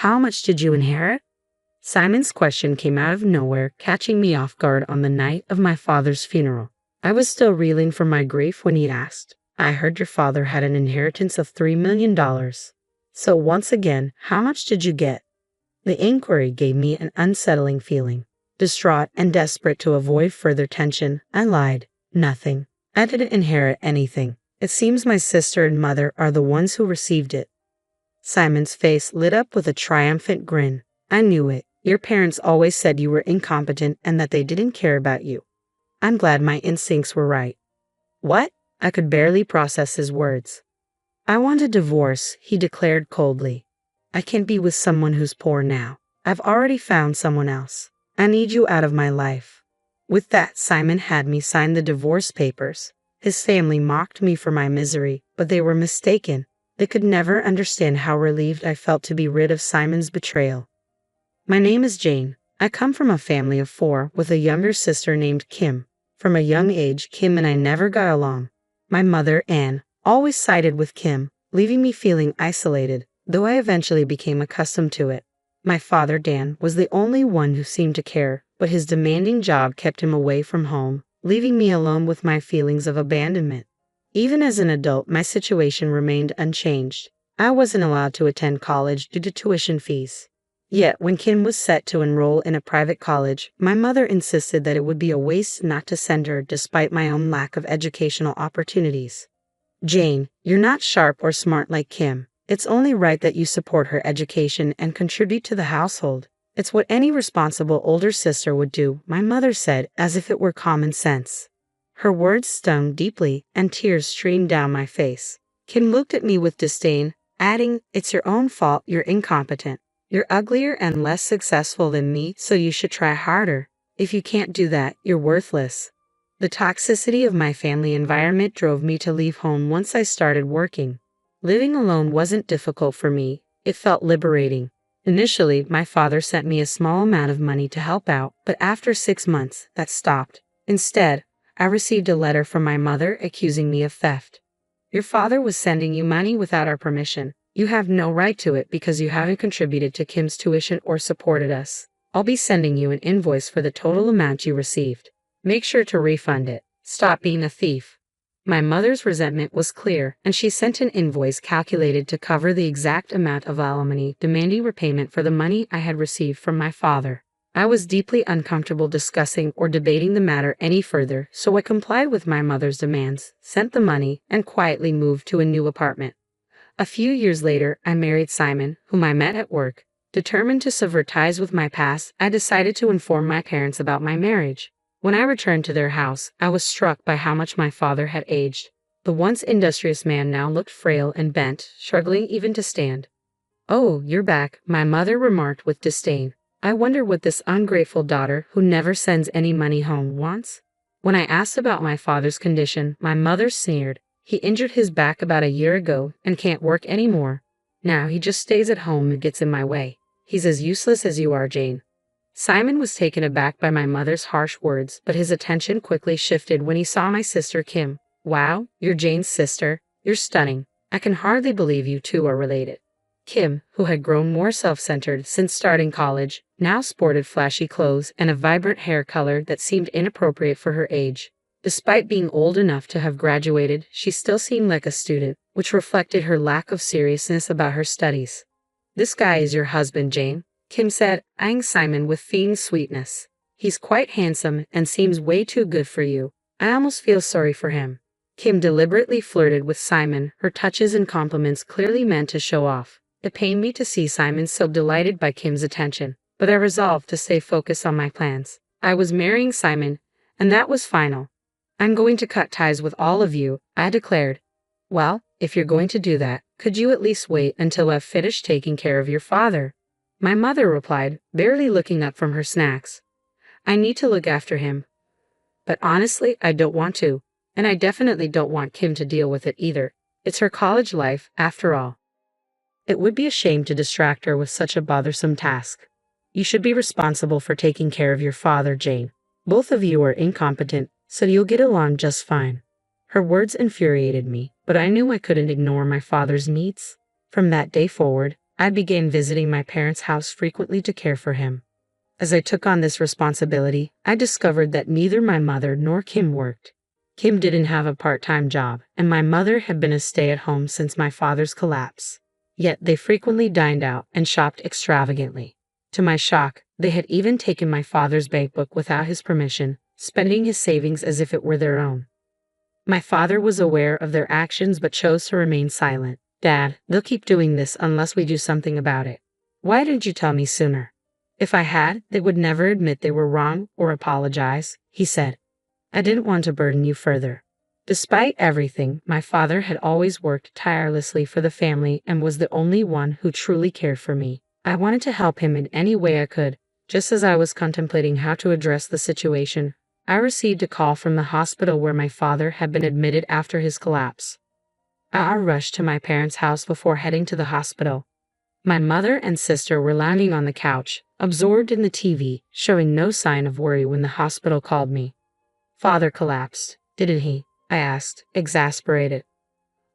How much did you inherit? Simon's question came out of nowhere, catching me off guard on the night of my father's funeral. I was still reeling from my grief when he asked, I heard your father had an inheritance of $3 million. So once again, how much did you get? The inquiry gave me an unsettling feeling. Distraught and desperate to avoid further tension, I lied. Nothing. I didn't inherit anything. It seems my sister and mother are the ones who received it. Simon's face lit up with a triumphant grin. I knew it. Your parents always said you were incompetent and that they didn't care about you. I'm glad my instincts were right. What? I could barely process his words. I want a divorce, he declared coldly. I can't be with someone who's poor now. I've already found someone else. I need you out of my life. With that, Simon had me sign the divorce papers. His family mocked me for my misery, but they were mistaken. They could never understand how relieved I felt to be rid of Simon's betrayal. My name is Jane. I come from a family of 4 with a younger sister named Kim. From a young age, Kim and I never got along. My mother, Anne, always sided with Kim, leaving me feeling isolated, though I eventually became accustomed to it. My father, Dan, was the only one who seemed to care, but his demanding job kept him away from home, leaving me alone with my feelings of abandonment. Even as an adult, my situation remained unchanged. I wasn't allowed to attend college due to tuition fees. Yet, when Kim was set to enroll in a private college, my mother insisted that it would be a waste not to send her despite my own lack of educational opportunities. Jane, you're not sharp or smart like Kim. It's only right that you support her education and contribute to the household. It's what any responsible older sister would do, my mother said, as if it were common sense. Her words stung deeply, and tears streamed down my face. Kim looked at me with disdain, adding, It's your own fault, you're incompetent. You're uglier and less successful than me, so you should try harder. If you can't do that, you're worthless. The toxicity of my family environment drove me to leave home once I started working. Living alone wasn't difficult for me. It felt liberating. Initially, my father sent me a small amount of money to help out, but after 6 months, that stopped. Instead, I received a letter from my mother accusing me of theft. Your father was sending you money without our permission. You have no right to it because you haven't contributed to Kim's tuition or supported us. I'll be sending you an invoice for the total amount you received. Make sure to refund it. Stop being a thief. My mother's resentment was clear, and she sent an invoice calculated to cover the exact amount of alimony, demanding repayment for the money I had received from my father. I was deeply uncomfortable discussing or debating the matter any further, so I complied with my mother's demands, sent the money, and quietly moved to a new apartment. A few years later, I married Simon, whom I met at work. Determined to sever ties with my past, I decided to inform my parents about my marriage. When I returned to their house, I was struck by how much my father had aged. The once industrious man now looked frail and bent, struggling even to stand. Oh, you're back, my mother remarked with disdain. I wonder what this ungrateful daughter, who never sends any money home, wants. When I asked about my father's condition, my mother sneered. He injured his back about a year ago and can't work anymore. Now he just stays at home and gets in my way. He's as useless as you are, Jane. Simon was taken aback by my mother's harsh words, but his attention quickly shifted when he saw my sister Kim. Wow, you're Jane's sister. You're stunning. I can hardly believe you two are related. Kim, who had grown more self-centered since starting college, now sported flashy clothes and a vibrant hair color that seemed inappropriate for her age. Despite being old enough to have graduated, she still seemed like a student, which reflected her lack of seriousness about her studies. This guy is your husband, Jane, Kim said, eyeing Simon with fiend sweetness. He's quite handsome and seems way too good for you. I almost feel sorry for him. Kim deliberately flirted with Simon, her touches and compliments clearly meant to show off. It pained me to see Simon so delighted by Kim's attention, but I resolved to stay focused on my plans. I was marrying Simon, and that was final. I'm going to cut ties with all of you, I declared. Well, if you're going to do that, could you at least wait until I've finished taking care of your father? My mother replied, barely looking up from her snacks. I need to look after him. But honestly, I don't want to, and I definitely don't want Kim to deal with it either. It's her college life, after all. It would be a shame to distract her with such a bothersome task. You should be responsible for taking care of your father, Jane. Both of you are incompetent, so you'll get along just fine. Her words infuriated me, but I knew I couldn't ignore my father's needs. From that day forward, I began visiting my parents' house frequently to care for him. As I took on this responsibility, I discovered that neither my mother nor Kim worked. Kim didn't have a part-time job, and my mother had been a stay-at-home since my father's collapse. Yet they frequently dined out and shopped extravagantly. To my shock, they had even taken my father's bankbook without his permission, spending his savings as if it were their own. My father was aware of their actions but chose to remain silent. "Dad, they'll keep doing this unless we do something about it. Why didn't you tell me sooner?" "If I had, they would never admit they were wrong or apologize," he said. "I didn't want to burden you further." Despite everything, my father had always worked tirelessly for the family and was the only one who truly cared for me. I wanted to help him in any way I could. Just as I was contemplating how to address the situation, I received a call from the hospital where my father had been admitted after his collapse. I rushed to my parents' house before heading to the hospital. My mother and sister were lounging on the couch, absorbed in the TV, showing no sign of worry when the hospital called me. "Father collapsed, didn't he?" I asked, exasperated.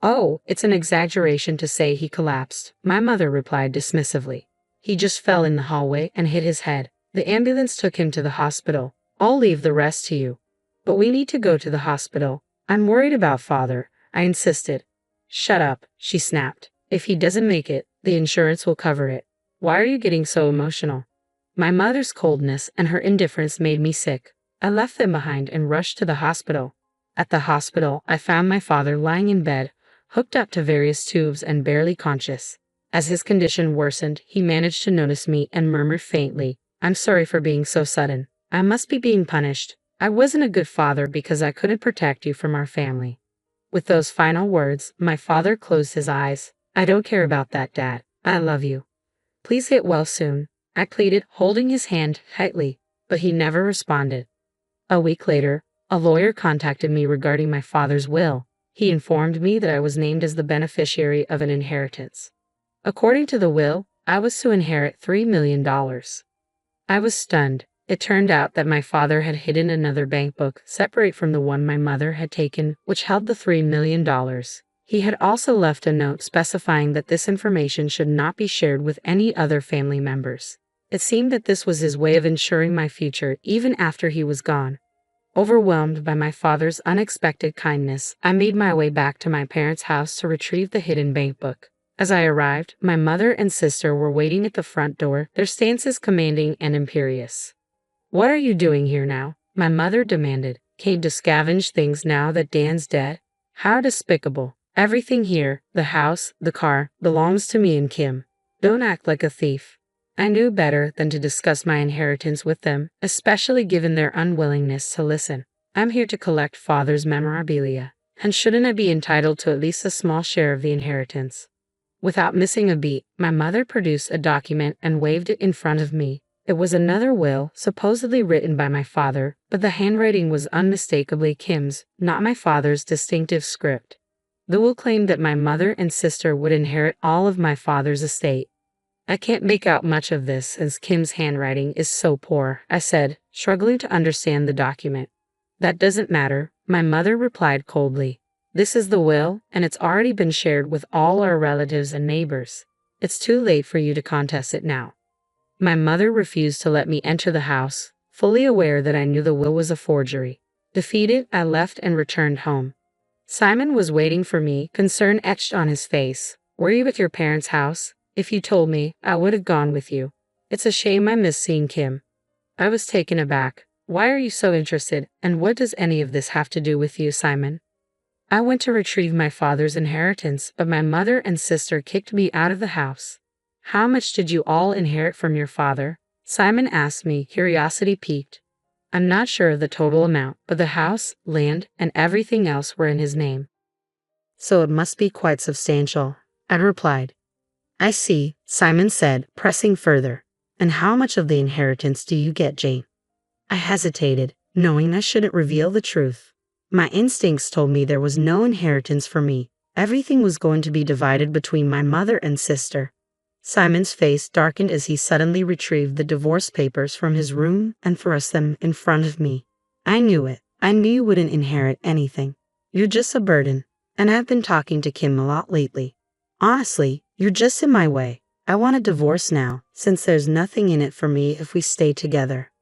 "Oh, it's an exaggeration to say he collapsed," my mother replied dismissively. "He just fell in the hallway and hit his head. The ambulance took him to the hospital. I'll leave the rest to you." "But we need to go to the hospital. I'm worried about Father," I insisted. "Shut up," she snapped. "If he doesn't make it, the insurance will cover it. Why are you getting so emotional?" My mother's coldness and her indifference made me sick. I left them behind and rushed to the hospital. At the hospital, I found my father lying in bed, hooked up to various tubes and barely conscious. As his condition worsened, he managed to notice me and murmured faintly, "I'm sorry for being so sudden. I must be being punished. I wasn't a good father because I couldn't protect you from our family." With those final words, my father closed his eyes. "I don't care about that, Dad. I love you. Please get well soon," I pleaded, holding his hand tightly, but he never responded. A week later, a lawyer contacted me regarding my father's will. He informed me that I was named as the beneficiary of an inheritance. According to the will, I was to inherit $3 million. I was stunned. It turned out that my father had hidden another bank book separate from the one my mother had taken, which held the $3 million. He had also left a note specifying that this information should not be shared with any other family members. It seemed that this was his way of ensuring my future even after he was gone. Overwhelmed by my father's unexpected kindness, I made my way back to my parents' house to retrieve the hidden bank book. As I arrived, my mother and sister were waiting at the front door, their stances commanding and imperious. "What are you doing here now?" my mother demanded. "Came to scavenge things now that Dan's dead? How despicable. Everything here, the house, the car, belongs to me and Kim. Don't act like a thief." I knew better than to discuss my inheritance with them, especially given their unwillingness to listen. "I'm here to collect Father's memorabilia, and shouldn't I be entitled to at least a small share of the inheritance?" Without missing a beat, my mother produced a document and waved it in front of me. It was another will, supposedly written by my father, but the handwriting was unmistakably Kim's, not my father's distinctive script. The will claimed that my mother and sister would inherit all of my father's estate. "I can't make out much of this since Kim's handwriting is so poor," I said, struggling to understand the document. "That doesn't matter," my mother replied coldly. "This is the will, and it's already been shared with all our relatives and neighbors. It's too late for you to contest it now." My mother refused to let me enter the house, fully aware that I knew the will was a forgery. Defeated, I left and returned home. Simon was waiting for me, concern etched on his face. "Were you at your parents' house? If you told me, I would have gone with you. It's a shame I missed seeing Kim." I was taken aback. "Why are you so interested, and what does any of this have to do with you, Simon?" "I went to retrieve my father's inheritance, but my mother and sister kicked me out of the house." "How much did you all inherit from your father?" Simon asked me, curiosity piqued. "I'm not sure of the total amount, but the house, land, and everything else were in his name." "So it must be quite substantial," I replied. "I see," Simon said, pressing further. "And how much of the inheritance do you get, Jane?" I hesitated, knowing I shouldn't reveal the truth. My instincts told me there was no inheritance for me. Everything was going to be divided between my mother and sister. Simon's face darkened as he suddenly retrieved the divorce papers from his room and thrust them in front of me. "I knew it. I knew you wouldn't inherit anything. You're just a burden. And I've been talking to Kim a lot lately. Honestly, you're just in my way. I want a divorce now, since there's nothing in it for me if we stay together.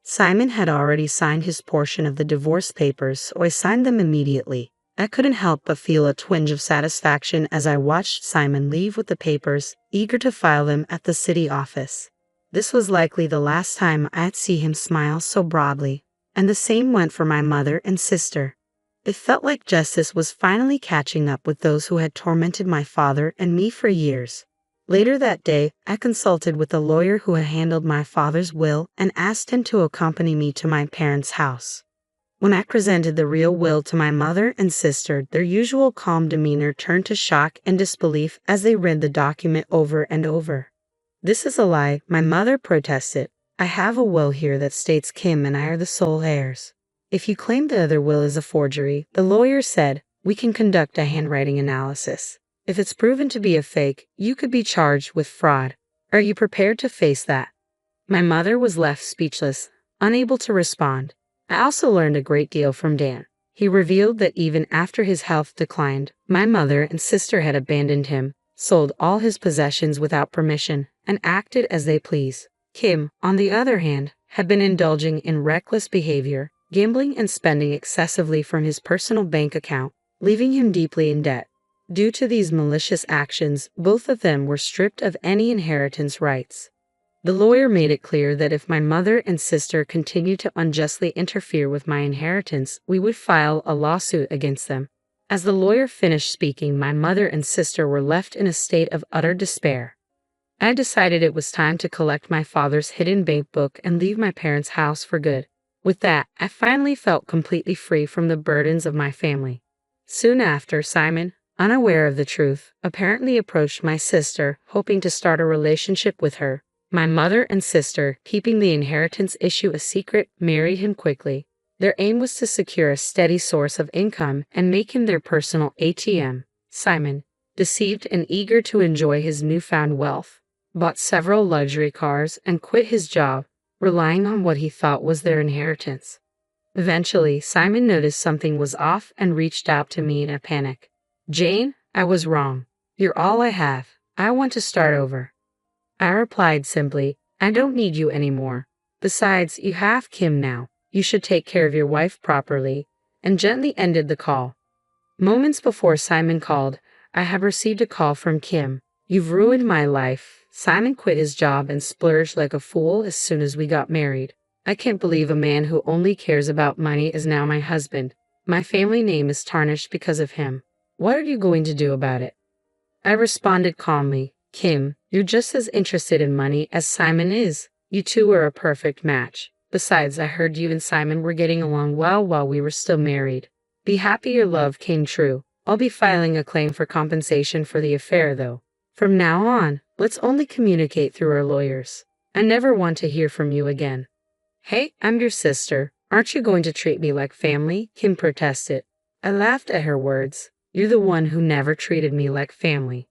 Simon had already signed his portion of the divorce papers, so I signed them immediately. I couldn't help but feel a twinge of satisfaction as I watched Simon leave with the papers, eager to file them at the city office. This was likely the last time I'd see him smile so broadly, and the same went for my mother and sister. It felt like justice was finally catching up with those who had tormented my father and me for years. Later that day, I consulted with the lawyer who had handled my father's will and asked him to accompany me to my parents' house. When I presented the real will to my mother and sister, their usual calm demeanor turned to shock and disbelief as they read the document over and over. "This is a lie," my mother protested. "I have a will here that states Kim and I are the sole heirs." "If you claim the other will is a forgery," the lawyer said, "we can conduct a handwriting analysis. If it's proven to be a fake, you could be charged with fraud. Are you prepared to face that?" My mother was left speechless, unable to respond. I also learned a great deal from Dan. He revealed that even after his health declined, my mother and sister had abandoned him, sold all his possessions without permission, and acted as they pleased. Kim, on the other hand, had been indulging in reckless behavior, gambling and spending excessively from his personal bank account, leaving him deeply in debt. Due to these malicious actions, both of them were stripped of any inheritance rights. The lawyer made it clear that if my mother and sister continued to unjustly interfere with my inheritance, we would file a lawsuit against them. As the lawyer finished speaking, my mother and sister were left in a state of utter despair. I decided it was time to collect my father's hidden bank book and leave my parents' house for good. With that, I finally felt completely free from the burdens of my family. Soon after, Simon, unaware of the truth, apparently approached my sister, hoping to start a relationship with her. My mother and sister, keeping the inheritance issue a secret, married him quickly. Their aim was to secure a steady source of income and make him their personal ATM. Simon, deceived and eager to enjoy his newfound wealth, bought several luxury cars and quit his job, relying on what he thought was their inheritance. Eventually, Simon noticed something was off and reached out to me in a panic. "Jane, I was wrong. You're all I have. I want to start over." I replied simply, "I don't need you anymore. Besides, you have Kim now. You should take care of your wife properly," and gently ended the call. Moments before Simon called, I had received a call from Kim. "You've ruined my life." Simon quit his job and splurged like a fool as soon as we got married. "I can't believe a man who only cares about money is now my husband. My family name is tarnished because of him. What are you going to do about it?" I responded calmly, "Kim, you're just as interested in money as Simon is. You two are a perfect match. Besides, I heard you and Simon were getting along well while we were still married. Be happy your love came true. I'll be filing a claim for compensation for the affair, though. From now on, let's only communicate through our lawyers. I never want to hear from you again." "Hey, I'm your sister. Aren't you going to treat me like family?" Kim protested. I laughed at her words. "You're the one who never treated me like family."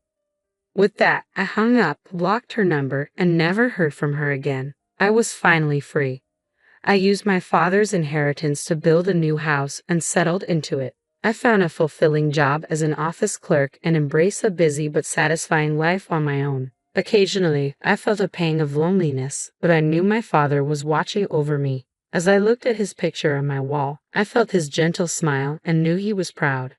With that, I hung up, blocked her number, and never heard from her again. I was finally free. I used my father's inheritance to build a new house and settled into it. I found a fulfilling job as an office clerk and embraced a busy but satisfying life on my own. Occasionally, I felt a pang of loneliness, but I knew my father was watching over me. As I looked at his picture on my wall, I felt his gentle smile and knew he was proud.